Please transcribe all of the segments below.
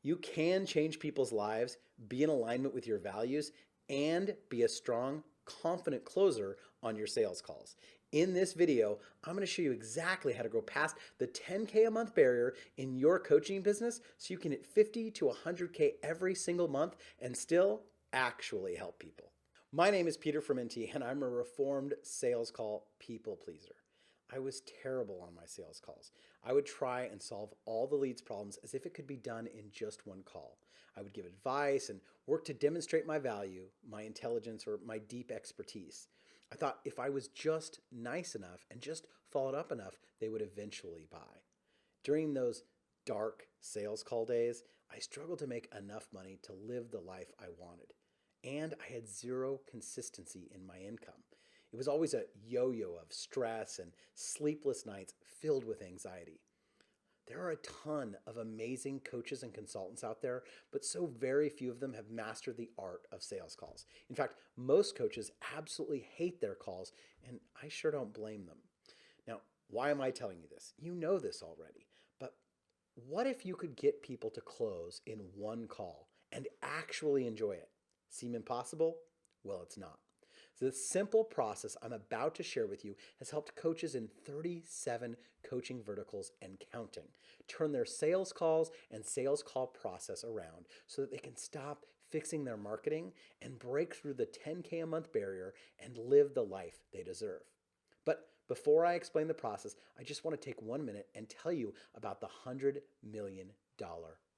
You can change people's lives, be in alignment with your values, and be a strong, confident closer on your sales calls. In this video, I'm going to show you exactly how to grow past the 10K a month barrier in your coaching business so you can hit 50 to 100K every single month and still actually help people. My name is Peter Frumenti, and I'm a reformed sales call people pleaser. I was terrible on my sales calls. I would try and solve all the leads problems as if it could be done in just one call. I would give advice and work to demonstrate my value, my intelligence, or my deep expertise. I thought if I was just nice enough and just followed up enough, they would eventually buy. During those dark sales call days, I struggled to make enough money to live the life I wanted. And I had zero consistency in my income. It was always a yo-yo of stress and sleepless nights filled with anxiety. There are a ton of amazing coaches and consultants out there, but so very few of them have mastered the art of sales calls. In fact, most coaches absolutely hate their calls, and I sure don't blame them. Now, why am I telling you this? You know this already, but what if you could get people to close in one call and actually enjoy it? Seem impossible? Well, it's not. So the simple process I'm about to share with you has helped coaches in 37 coaching verticals and counting turn their sales calls and sales call process around so that they can stop fixing their marketing and break through the 10K a month barrier and live the life they deserve. But before I explain the process, I just want to take 1 minute and tell you about the $100 million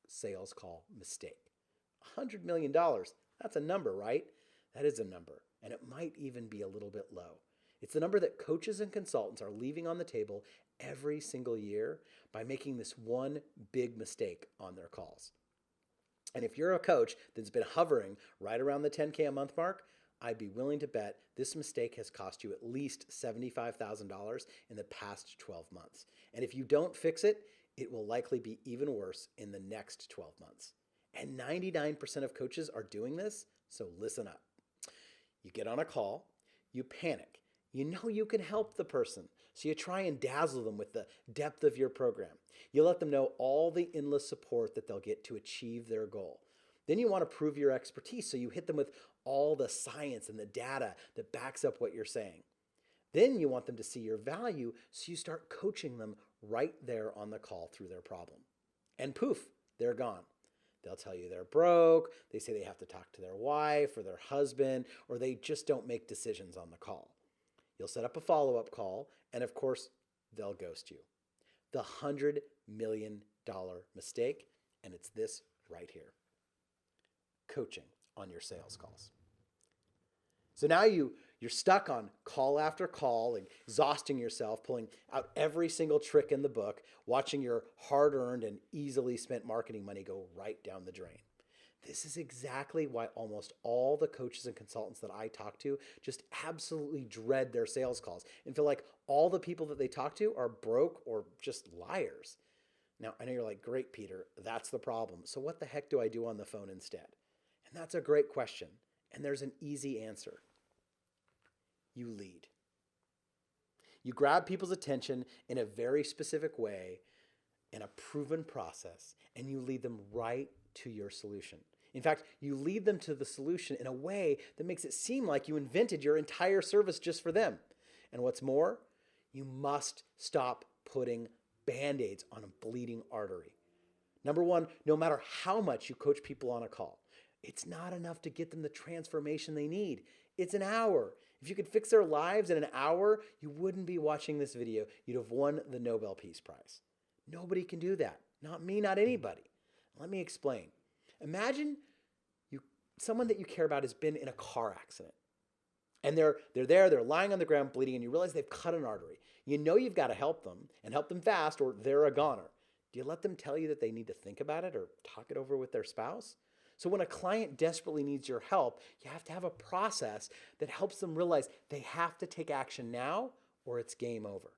sales call mistake. $100 million, that's a number, right? That is a number, and it might even be a little bit low. It's the number that coaches and consultants are leaving on the table every single year by making this one big mistake on their calls. And if you're a coach that's been hovering right around the 10K a month mark, I'd be willing to bet this mistake has cost you at least $75,000 in the past 12 months. And if you don't fix it, it will likely be even worse in the next 12 months. And 99% of coaches are doing this, so listen up. You get on a call, you panic. You know you can help the person, so you try and dazzle them with the depth of your program. You let them know all the endless support that they'll get to achieve their goal. Then you want to prove your expertise, so you hit them with all the science and the data that backs up what you're saying. Then you want them to see your value, so you start coaching them right there on the call through their problem. And poof, they're gone. They'll tell you they're broke, they say they have to talk to their wife or their husband, or they just don't make decisions on the call. You'll set up a follow-up call, and of course, they'll ghost you. The $100 million mistake, and it's this right here. Coaching on your sales calls. So now you're stuck on call after call, exhausting yourself, pulling out every single trick in the book, watching your hard-earned and easily spent marketing money go right down the drain. This is exactly why almost all the coaches and consultants that I talk to just absolutely dread their sales calls and feel like all the people that they talk to are broke or just liars. Now, I know you're like, great, Peter, that's the problem. So what the heck do I do on the phone instead? And that's a great question. And there's an easy answer. You lead. You grab people's attention in a very specific way, in a proven process, and you lead them right to your solution. In fact, you lead them to the solution in a way that makes it seem like you invented your entire service just for them. And what's more, you must stop putting Band-Aids on a bleeding artery. Number one, no matter how much you coach people on a call, it's not enough to get them the transformation they need. It's an hour. If you could fix their lives in an hour, you wouldn't be watching this video. You'd have won the Nobel Peace Prize. Nobody can do that. Not me, not anybody. Let me explain. Imagine someone that you care about has been in a car accident. And they're lying on the ground bleeding, and you realize they've cut an artery. You know you've got to help them, and help them fast, or they're a goner. Do you let them tell you that they need to think about it or talk it over with their spouse? So when a client desperately needs your help, you have to have a process that helps them realize they have to take action now or it's game over.